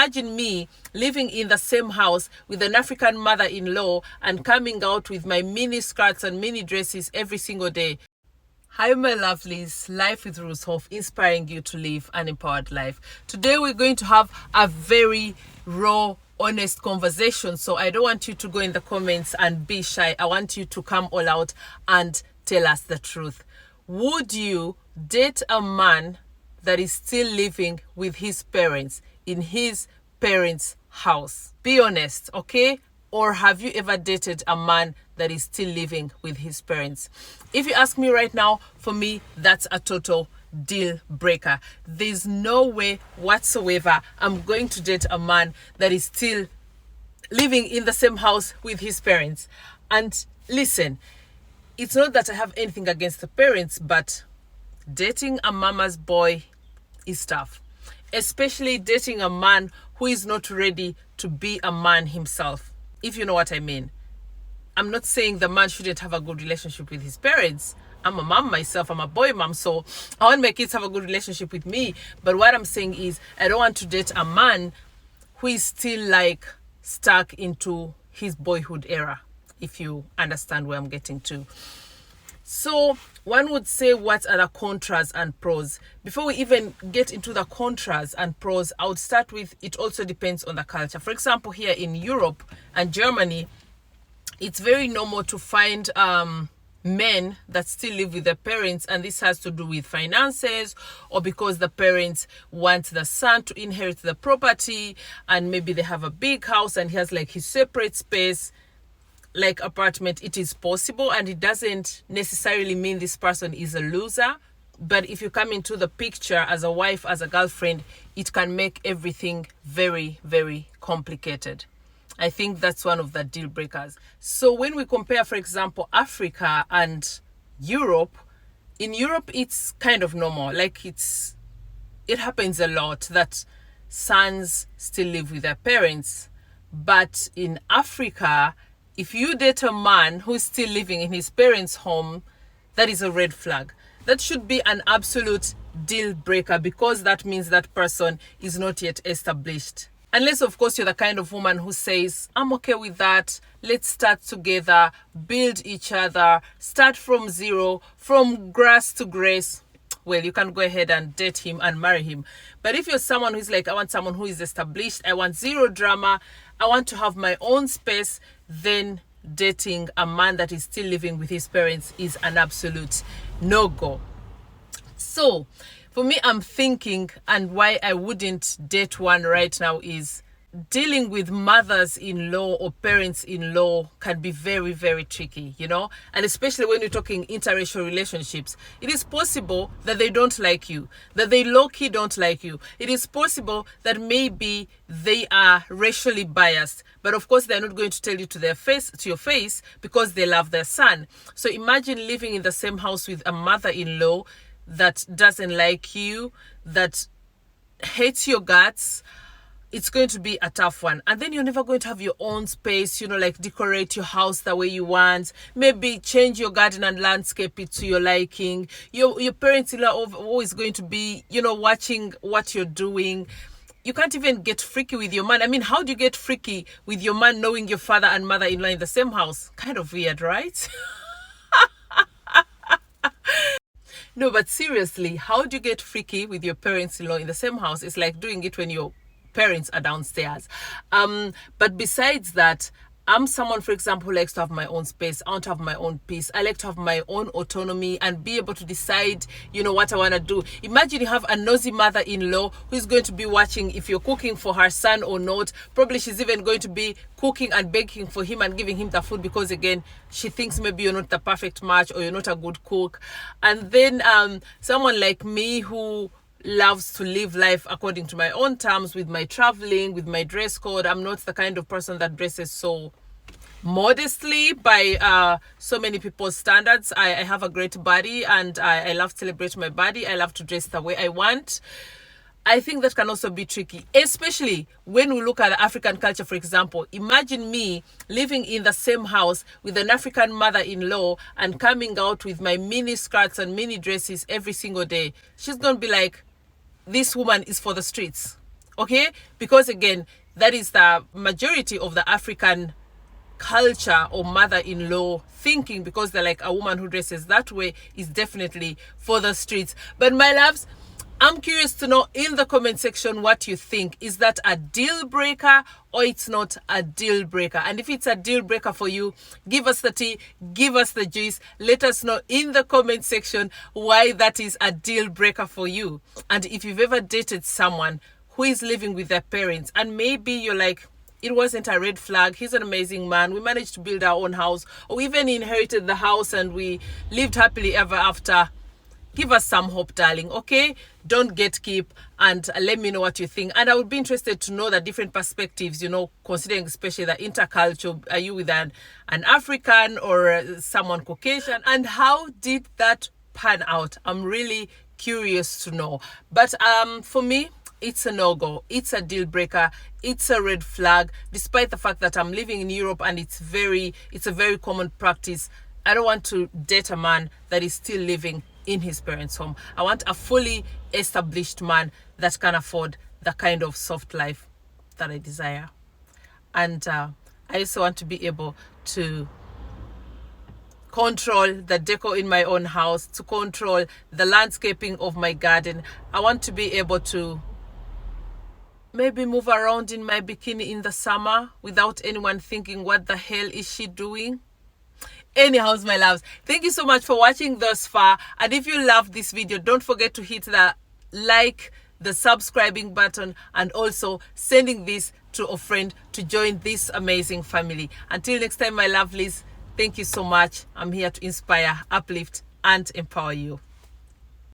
imagine me living in the same house with an African mother-in-law and coming out with my mini skirts and mini dresses every single day. Hi my lovelies, Life with Ruzhoff, inspiring you to live an empowered life. Today we're going to have a very raw, honest conversation. So I don't want you to go in the comments and be shy. I want you to come all out and tell us the truth. Would you date a man that is still living with his parents in his parents' house? Be honest, okay? Or have you ever dated a man that is still living with his parents? If you ask me right now, for me, that's a total deal breaker. There's no way whatsoever I'm going to date a man that is still living in the same house with his parents. And listen, it's not that I have anything against the parents, but dating a mama's boy is tough. Especially dating a man who is not ready to be a man himself, if you know what I mean. I'm not saying the man shouldn't have a good relationship with his parents. I'm a mom myself, I'm a boy mom, so I want my kids to have a good relationship with me. But what I'm saying is, I don't want to date a man who is still like stuck into his boyhood era, if you understand where I'm getting to. So one would say, what are the contras and pros? Before we even get into the contras and pros, I would start with, it also depends on the culture. For example, here in Europe and Germany, it's very normal to find men that still live with their parents, and this has to do with finances, or because the parents want the son to inherit the property, and maybe they have a big house and he has like his separate space, like apartment. It is possible, and it doesn't necessarily mean this person is a loser. But if you come into the picture as a wife, as a girlfriend, it can make everything very, very complicated. I think that's one of the deal breakers. So when we compare, for example, Africa and Europe, in Europe, it's kind of normal. Like it happens a lot that sons still live with their parents. But in Africa, if you date a man who's still living in his parents' home, that is a red flag. That should be an absolute deal breaker, because that means that person is not yet established. Unless, of course, you're the kind of woman who says, I'm okay with that. Let's start together, build each other, start from zero, from grass to grace. Well, you can go ahead and date him and marry him. But if you're someone who's like, I want someone who is established, I want zero drama, I want to have my own space, then dating a man that is still living with his parents is an absolute no-go. So for me, I'm thinking, and why I wouldn't date one right now is, dealing with mothers-in-law or parents-in-law can be very, very tricky, you know? And especially when you're talking interracial relationships, it is possible that they don't like you, that they low-key don't like you. It is possible that maybe they are racially biased, but of course they're not going to tell you to your face, because they love their son. So imagine living in the same house with a mother-in-law that doesn't like you, that hates your guts. It's going to be a tough one. And then you're never going to have your own space, you know, like decorate your house the way you want, maybe change your garden and landscape it to your liking. Your parents-in-law are always going to be, you know, watching what you're doing. You can't even get freaky with your man. I mean, how do you get freaky with your man knowing your father and mother-in-law in the same house? Kind of weird, right? No, but seriously, how do you get freaky with your parents-in-law in the same house? It's like doing it when your parents are downstairs. But besides that, I'm someone, for example, who likes to have my own space. I want to have my own peace. I like to have my own autonomy and be able to decide, you know, what I want to do. Imagine you have a nosy mother-in-law who's going to be watching if you're cooking for her son or not. Probably she's even going to be cooking and baking for him and giving him the food, because again, she thinks maybe you're not the perfect match or you're not a good cook. And then someone like me who loves to live life according to my own terms, with my traveling, with my dress code. I'm not the kind of person that dresses so modestly by so many people's standards. I have a great body, and I love to celebrate my body. I love to dress the way I want. I think that can also be tricky, especially when we look at the African culture, for example. Imagine me living in the same house with an African mother-in-law and coming out with my mini skirts and mini dresses every single day. She's going to be like, this woman is for the streets. Okay, because again, that is the majority of the African culture or mother-in-law thinking, because they're like, a woman who dresses that way is definitely for the streets. But my loves, I'm curious to know in the comment section what you think. Is that a deal breaker or it's not a deal breaker? And if it's a deal breaker for you, give us the tea, give us the juice. Let us know in the comment section why that is a deal breaker for you. And if you've ever dated someone who is living with their parents and maybe you're like, it wasn't a red flag, he's an amazing man, we managed to build our own house, or even inherited the house and we lived happily ever after, give us some hope, darling. Okay, don't gatekeep, and let me know what you think. And I would be interested to know the different perspectives, you know, considering especially the interculture. Are you with an African or someone Caucasian, and how did that pan out? I'm really curious to know. But for me, it's a no-go, it's a deal breaker, it's a red flag, despite the fact that I'm living in Europe and it's a very common practice. I don't want to date a man that is still living in his parents' home. I want a fully established man that can afford the kind of soft life that I desire. And I also want to be able to control the decor in my own house, to control the landscaping of my garden. I want to be able to maybe move around in my bikini in the summer without anyone thinking, what the hell is she doing? Anyhow, my loves, thank you so much for watching thus far. And if you love this video, don't forget to hit the like, the subscribing button, and also sending this to a friend to join this amazing family. Until next time, my lovelies, thank you so much. I'm here to inspire, uplift, and empower you.